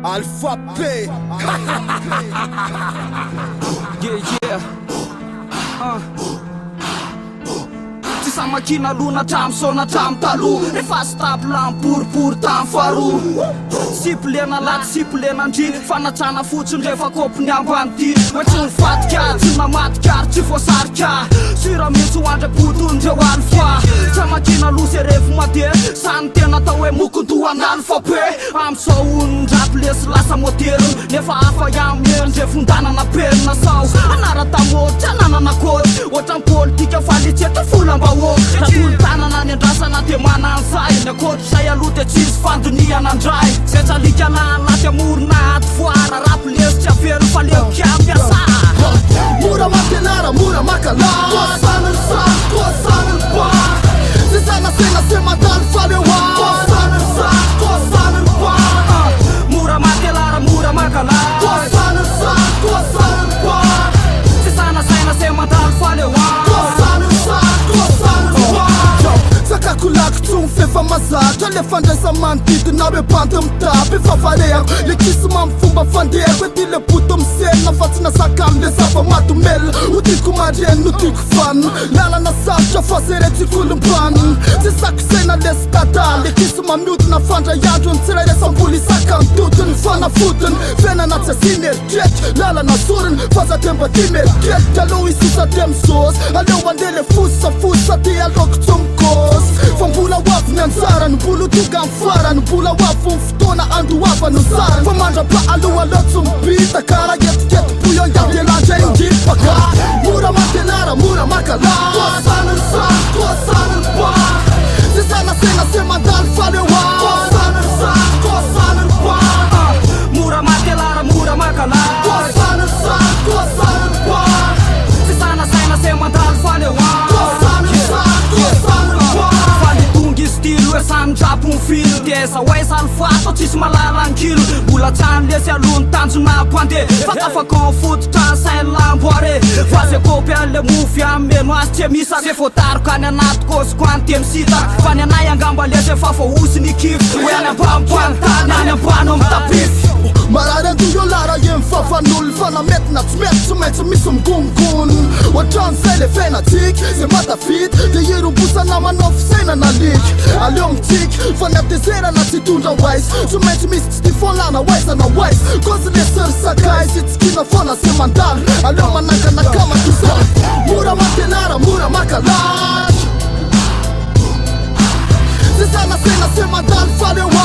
Alpha P. Yeah. Tsy samakina lona tram sona tram talo refa staplan purpur tam faro sipilena laty sipilena andry fanatrana fotsiny refa kopiny ambany ty tsy mifatika tsy namatikary tsy voasarika sira mihitsy hoandra potondreo alfa samakina lo se revo made sany tena atao hoe mokondohan'alfa pe am'zao onondrapy lesy lasa moteriny nefa afa iamendre fondanana perina sao anaratamôtry ananana kôty ohatran politika falitseta folambahoaky ratolo tanana ny andrasana de manan'zay ny akôtry zay aloha de tsisy fandoniana andray setsalika lalaty amorona aty foara rapy lesy avelo fa leokia miasa Mura matenara, mura makala Kosanın sağ, kosanın bağ Sesana sena semadan falewa Kosanın sağ, kosanın bağ Mura matelara, mura makala Kosanın sağ, kosanın bağ Sesana sena semadan falewa Kosanın sağ, kosanın bağ Sakakulak tun fefa mazat Alefandraisa manodidina be bandy mitapy efa vareako le kisy mamifomba fandehako ety le boto misenina fa tsy nasaka amle zava-matomela ho tiako mareny no tiako vanina lalana sarotra fa seretsikolombranina tsy sakosena le stata le kisy mamiodina fandray androny tsirairasam-bola isaka mitotiny fanafodiny fenana tsy asiny eritrety lalana soriny fazatemba ty merikety aloha isisa de mizosy aleo andeha le fosafosa ty aloko tsomikôsy fa mbola hoavy ny anjara ny mbolo tonga amin'ny farany mbola hoavy ny fotoana andohava no sarany fa mandrapa aloha aleo tsy mibita kara etikety boyo angadelandra indripaka mora matelara mora makala kosanın sağ kosanın bağ sesana sena semandany falewa kosanın sağ kosanın bağ Mura matelara, mura makala kosanın sağ kosanın bağ Sesana sena semadan falewa kosanın sağ kosanın bağ Estilo samy japony filo de eza oaiza alfato tsisy malala ankilo mbola trano lesy alohany tanjona mpandeha fatafakon fototra sainy lamboare fa ze kopy an'le mofy ameno azy tsy misaka se voatariko any anaty kosiko any temisitaka fa ny anay angamba lesy efa voaosiny kify hoe any ambanimpanontany any ambano amy tapify marary andoyo lara eny favan'olo fa na mety na tsy mety tsy maintsy misy migongony ohatran'izay le fenatsiky ze matavity de irombosana manao fisainana liky aleo mitiky fa ny atezerana tsy tondra oaizy tsy maintsy misy tsy ty folana oaizana oaizy kozy le sery sakay sy tsikina fona se mandalo aleo manangana kamatisa mora matelara mora makalaky sesana sena se mandalo falewa